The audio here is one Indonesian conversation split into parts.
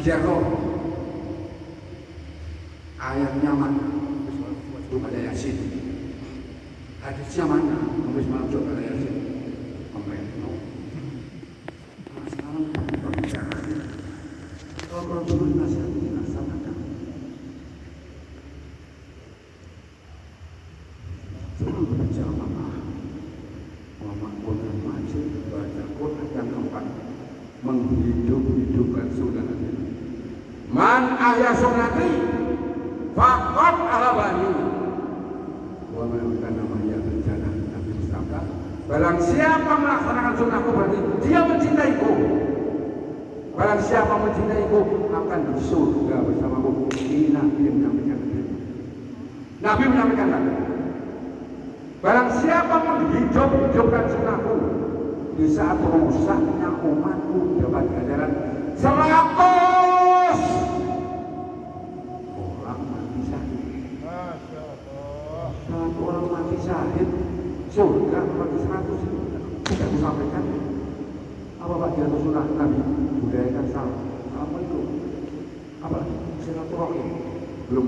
Sugiarto ayatnya mana? Belum ada Yasin. Hadisnya mana? Nulis malam juga ada Yasin. Amin. Sekarang perbicaraan. Kalau Rasulullah nasihat dilaksanakan. Selalu berjamaah, memakmurkan masjid, baca Quran yang keempat, menghidup-hidupkan sunnah Nabi. Man ahya sunnati, faqad ahabani. Wa man kana mahya bencana Nabi Mustafa. Barang siapa melaksanakan sunnahku berarti dia mencintaiku. Barang siapa mencintaiku akan di surga bersamaku. Ini Nabi yang menyampaikan. Nabi menyampaikan lagi. Barang siapa menghidup-hidupkan sunnahku di saat rusaknya umatku dapat ganjaran 100 orang mati syahid. Masya Allah. 1 orang mati syahid surga bagi 100 itu tidak disampaikan. Apa Pak Dianto sunnah Nabi budayakan salam. Assalamualaikum. Apa? Silaturahim belum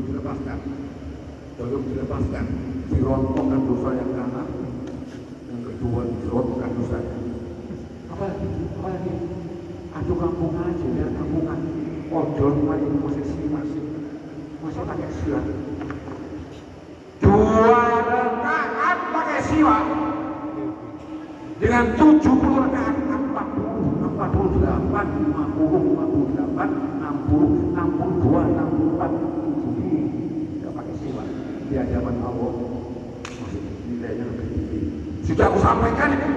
dilepaskan. Belum dilepaskan. Dirontokkan dosa yang kanan, yang kedua dirontokkan dosa. Apa lagi? Aduh kampungan aja, biar kampungan. Odol paling posisi masih pakai siwa. 2 rakaat pakai siwa dengan 70 rakaat 40, 48, 50, 58, 60, 62, 64, 70 tidak pakai siwa di hadapan Allah. Nilainya lebih tinggi. Sudah aku sampaikan itu.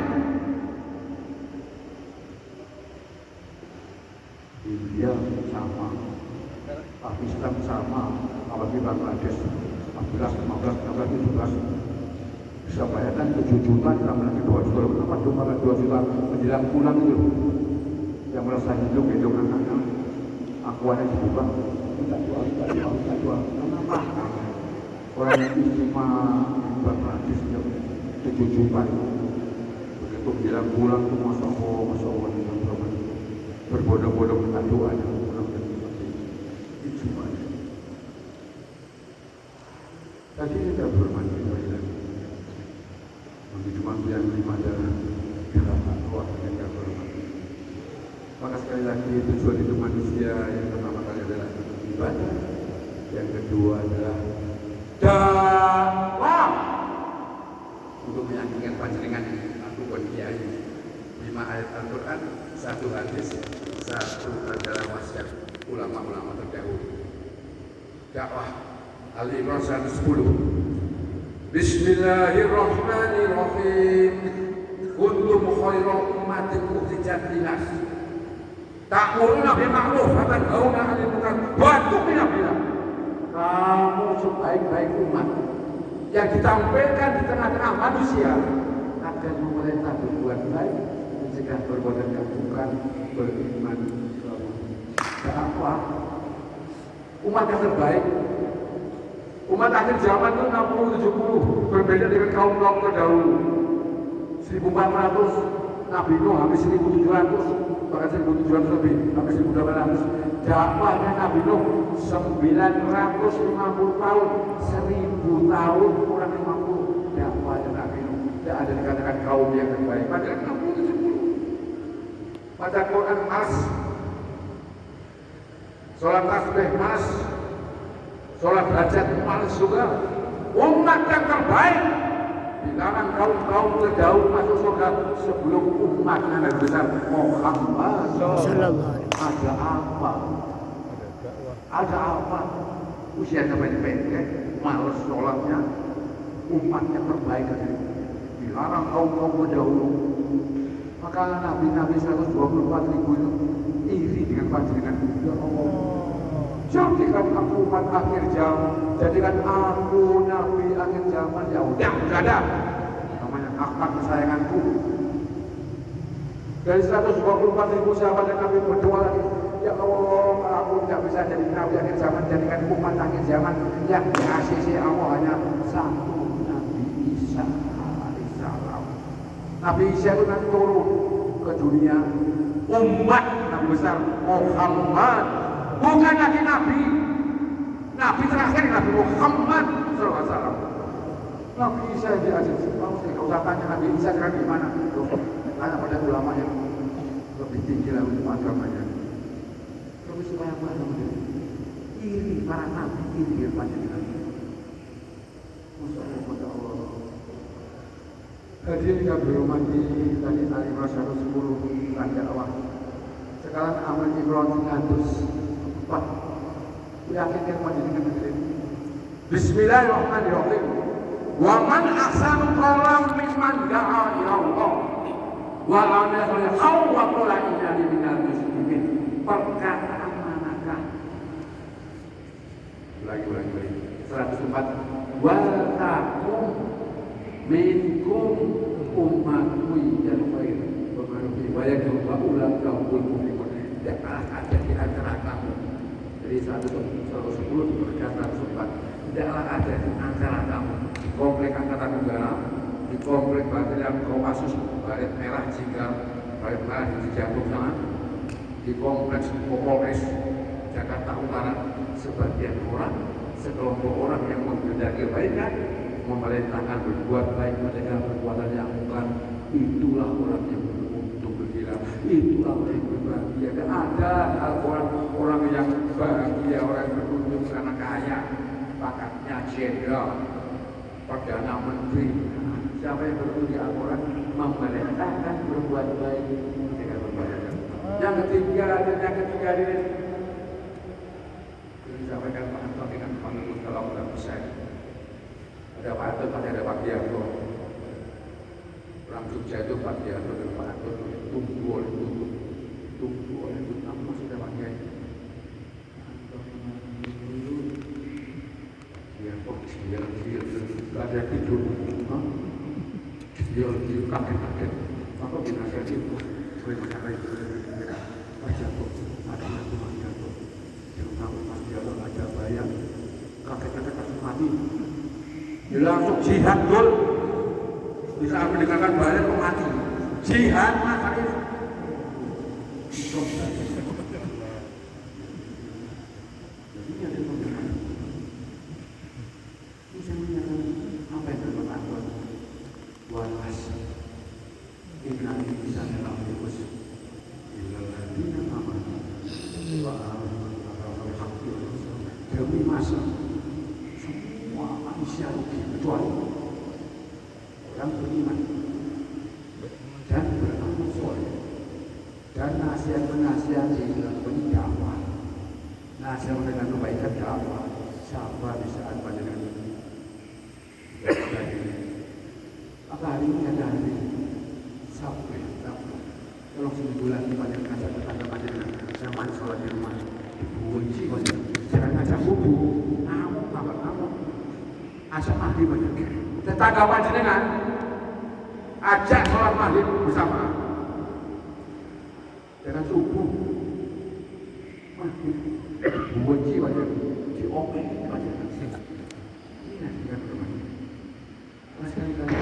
India sama, Pakistan sama, apalagi Bangladesh 14, 15, 16, 17. Bisa bayangkan 7 juta ditambah lagi 2 juta. Kenapa cuma 2 juta menjelang pulang itu? Yang merasa hidup anaknya, akuannya dibuka. Tidak jual. Kenapa? Orang yang istimewa Bangladesh 7 juta itu begitu bilang pulang itu Masya Allah berbodong-bodong dengan doa yang pulang dan itu aja. Tadi kita bermandi lagi menghidupan yang 5 adalah gerakan keluarga yang kita bermandi. Maka sekali lagi tujuan hidup manusia yang pertama kali adalah ibadah, yang kedua adalah dakwah untuk meyakinkan panjenengan aku pun kiai 5 ayat Al-Quran, 1 hadis, 1 adalah wasiat ulama-ulama terdahulu. Dakwah Al-Imran 110. Bismillahirrahmanirrahim. Kuntum khairu ummatin ukhrijat linnas. Ta'muruna bil ma'ruf wa tanhauna 'anil munkar wa tu'minuna billah. Kamu sebaik-baik umat yang ditampilkan di tengah-tengah manusia akan memerintah berbuat baik, mencegah perbuatan keburukan, beriman kepada Allah. Umat yang terbaik, umat akhir zaman itu 60-70, berbeda dengan kaum terdahulu. 1400 Nabi Nuh hampir 1700, bahkan 1700 lebih, hampir 1800. Dakwahnya Nabi Nuh 950 tahun, 1000 tahun kurang 50. Dakwahnya Nabi Nuh tidak ada dikatakan kaum yang terbaik. Padahal 60-70. Baca Quran mas, sholat tasbih mas, sholat hajat mas juga. Umat yang terbaik dilarang kaum terdahulu masuk surga sebelum umat yang lebih besar Muhammad sallallahu alaihi wasallam. Ada apa? Usianya pendek, malas sholatnya, umat yang terbaik dilarang kaum terdahulu. Maka Nabi 124.000 itu iri dengan panjenengan. Ya Allah, jadikan aku umat akhir zaman, jadikan aku Nabi akhir zaman. Ya udah ada namanya Ahmad kesayanganku. Dari 124.000 sahabat dan Nabi berdoa lagi, ya Allah, aku tidak bisa jadi Nabi akhir zaman, jadikan umat akhir zaman yang diasihi Allah hanya satu, Nabi Isa alaihissalam. Nabi Isa itu nanti turun ke dunia, umat Nabi besar Muhammad, bukan lagi Nabi. Nabi terakhir Nabi Muhammad SAW. Nabi Isa dia aja, kalau usah tanya Nabi Isa sekarang di mana? Tanya pada ulama yang lebih tinggi lah untuk agamanya. Tapi supaya apa namanya? Iri para nabi, iri panjenengan. Masya Allah. Hadirin yang dihormati, tadi Ali Masyarakat 10 tanda awal. Sekarang Amal Imran 104. Yakinkan panjenengan hadirin. Bismillahirrahmanirrahim. Wa man ahsanu qawlan mimman da'a ila Allah wa amila salihan wa qala innani minal muslimin. Perkataan manakah? Lagi 104. Wa takum minkum ummatun yang baik bermanusia banyak juga ulang kaum mukmin tidak ada di antara kamu. Jadi 110 berkata 104 tidaklah ada di antara kamu di komplek angkatan udara, di komplek batalion Kopassus baret merah Jinggar, baret merah di Cijantung sana, di kompleks Polres Jakarta Utara sebagian orang, sekelompok orang yang menghendaki kebaikan, memerintahkan berbuat baik, mendengar perbuatan yang bukan, itulah orang yang beruntung bergila, itulah orang yang berbahagia. Dan ada orang yang bahagia, orang yang beruntung karena kaya, pakatnya jenderal, perdana menteri. Siapa yang beruntung di Al-Quran memerintahkan berbuat baik, mendengar perbuatan. Yang ketiga ini disampaikan Pak Anton dengan Pak Mustafa Muhammad Hussein. Ada Pak Anton, ada Pak Dianto. Orang Jogja itu Pak Dianto dan Pak Anton tunggu oleh nama sudah Pak Kiai. Dia ada tidur, dia kaget. Maka binasa itu boleh mencapai Pak Jatuh, Pak Jatuh. Yang tahu Pak Jatuh ada bayang, kaget kasih mati. Dia langsung jihad dul. Bisa mendengarkan bayang kok mati. Jihad makanya. Demi masa semua manusia rugi kecuali orang beriman dan beramal soleh dan nasihat-menasihati dalam bentuk dakwah, nasihat dengan kebaikan dakwah, sabar di saat panjenengan ini. Maka hari ini ada hari sabar. Tolong seminggu lagi panjenengan ngajak tetangga panjenengan, saya main sholat di rumah. Kunci panjenengan. Jangan ngajak bubu, ngamuk, ajak maghrib aja. Tetangga panjenengan, ajak sholat maghrib bersama. Jangan subuh, maghrib, kunci aja, dioke aja. Ini nasihat teman. Sekali-kali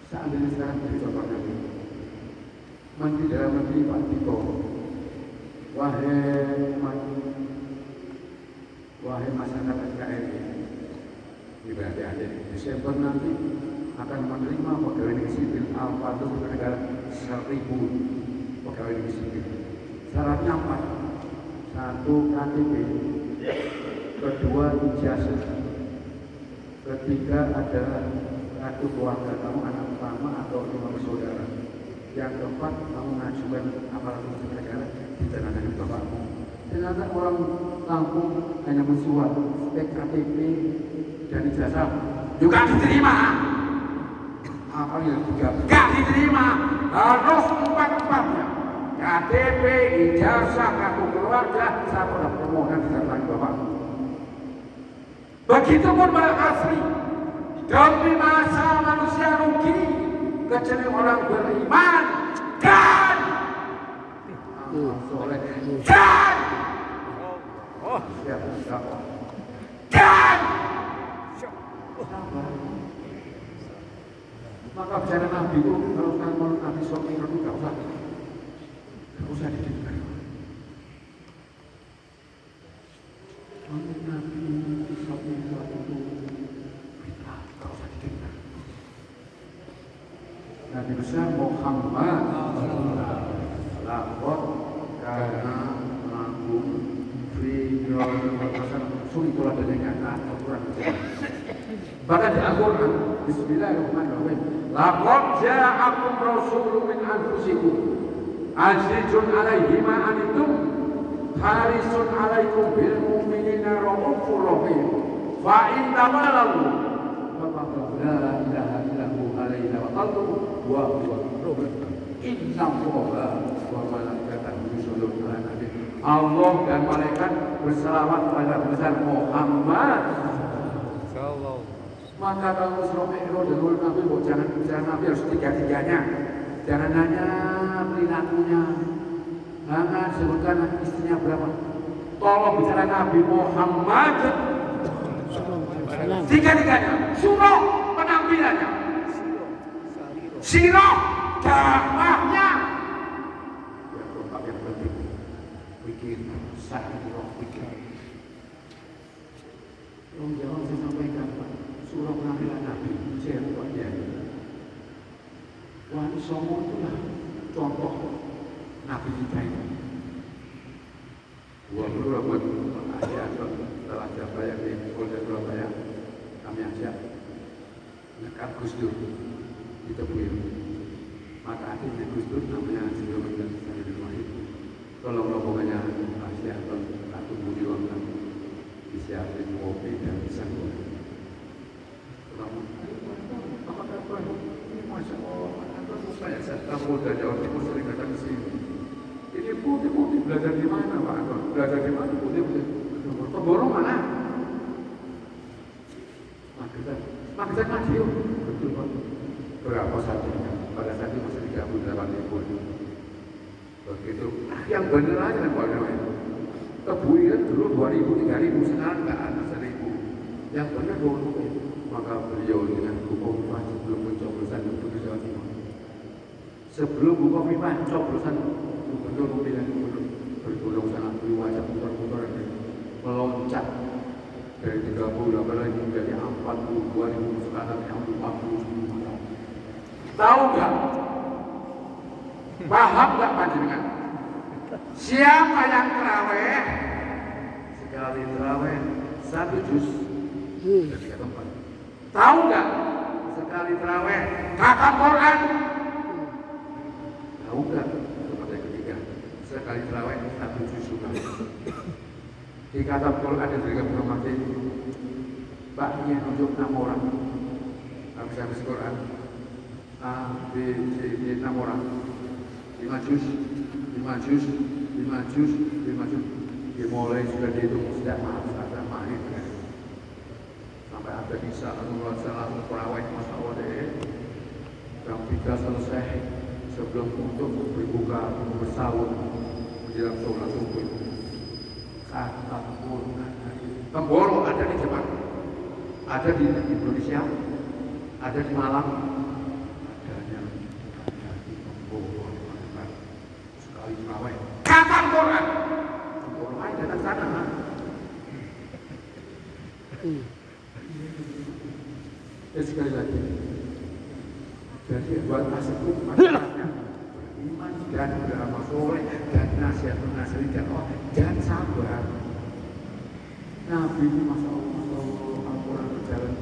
seandainya sekarang dari contohnya, Menteri Dalam Negeri Pak Tito. Wahai masyarakat NKRI, berarti adik Desember nanti akan menerima pegawai negeri sipil Al-Fatih negara 1.000 pegawai negeri sipil. Syaratnya 4. 1. KTP, kedua ijazah, ketiga adalah kartu keluarga kamu, anak pertama atau 5 bersaudara. Yang keempat, kamu mengajukan aparatur negara di tangan bapakmu. Ternyata orang Lampung hanya mensuap KTP dan ijazah juga diterima. Apa yang tidak diterima harus 4-4-nya. KTP, ijazah, kartu keluarga, satu permohonan disertai bapakmu. Begitupun pada asli. Demi masa manusia rugi kecuali orang beriman dan soleh dan maka bicara Nabi itu kalau Nabi Sofi itu tidak usah usah didengar. Nabi Sallallahu itu kita nggak usah didengar. Nabi besar Muhammad lapor karena menanggung video perkasan suri pola dengan Al-Quran. Bahkan di Al-Quran Bismillahirrahmanirrahim laqad ja'akum rasulun min anfusikum azizun alaihi ma anittum harisun alaikum bil mu'minina raufur rahim fa in tawallaw faqad la ilaha illa hu alaihi wa sallu wa huwa inna allaha wa malaikatahu yusholluna 'alan nabi. Allah dan malaikat berselawat pada besar Muhammad. Maka kalau Isra Mi'raj dan Nabi, jangan bicara Nabi harus tiga-tiganya. Jangan hanya perilakunya, jangan sebutkan istrinya berapa. Tolong bicara Nabi Muhammad tiga-tiganya. Surah penampilannya, sirah dakwahnya. Ya, tempat yang penting. Pikir, sirah pikir. Tolong jawab saya sampaikan Pak. Surah penampilan Nabi, saya buatnya. Wali Songo itulah contoh Nabi kita ini. 20 buat ayah setelah siapa yang di Polda Surabaya kami ajak ngekat Gus Dur di Tebuir. Maka akhirnya Gus Dur namanya Jiwa Mendan Sari Wahid. Tolong rombongannya Asia atau Ratu Budi Wangkan disiapin kopi dan pisang goreng. Apa kabar? Ini Masya Allah, saya tahu dari Jawa Timur sering datang ke sini. Ini putih belajar di mana Pak? Belajar di mana putih? Pemborong mana? Magetan Madiun. Betul Pak. Berapa saatnya? Pada saat itu masih 38.000. Begitu. Yang benar aja Pak namanya. Tebuir dulu 2.000, 3.000, sekarang nggak ada 1.000. Yang benar 20. Maka beliau dengan Bu Khofifah sebelum pencoblosan Gubernur Jawa Timur, sebelum Bu Khofifah pencoblosan Gubernur pemilihan gubernur bergulung sangat wajah putar-putar meloncat dari 38 lagi menjadi 42.000 sekarang yang 40. Tahu nggak? Paham nggak panjenengan? Siapa yang terawih? Sekali terawih 1 juz dan 3 tempat. Tahu nggak? Sekali terawih khatam Quran. Tahu nggak? Tempat yang ketiga. Sekali terawih 1 juz sunnah. Di khatam Quran yang diberikan informasi, Paknya nunjuk 6 orang. Habis Quran A, B, C, D 6 orang. 5 juz, 5 juz, 5 juz, 5 juz. Dimulai sudah dihitung sejak ada mahir. Sampai ada bisa salah perawat masa awal jam 3 selesai sebelum untuk berbuka bersahur menjelang sholat subuh. Khatam Quran Temboro ada di Jepang, ada di Indonesia, ada di Malang, ada di Temboro sekali terawih khatam Quran. Temboro aja datang sana. Sekali lagi, jadi buat masukku masyarakatnya beriman dan beramal soleh dan nasihat menasihati dan sabar. Nabi ini Masya Allah, Al-Quran berjalan,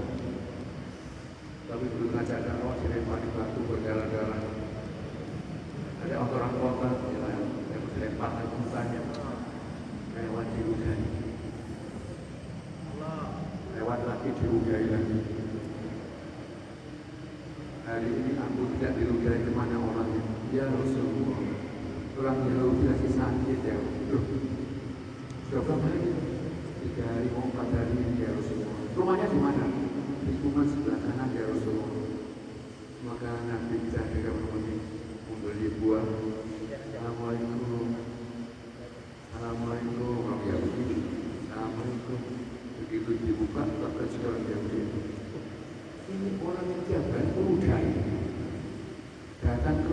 tapi belum ngajak dakwah dilempar di batu berdarah-darah. Ada orang kota yang dilempar dan mukanya lewat diudai, lewat lagi diudai lagi. Hari ini aku tidak diludahi kemana orangnya. Ya Rasulullah, orang Yahudi lagi sakit ya. Sudah berapa hari? 3 hari, 4 hari ya Rasulullah. Rumahnya di mana? Di rumah sebelah kanan ya Rasulullah. Maka Nabi bisa dengan menemani membeli buah. Assalamualaikum. Assalamualaikum. Orang Yahudi. Assalamualaikum. Begitu dibuka, tak terjadi orang Yahudi. Ini orang yang tiap hari meludahi, datang ke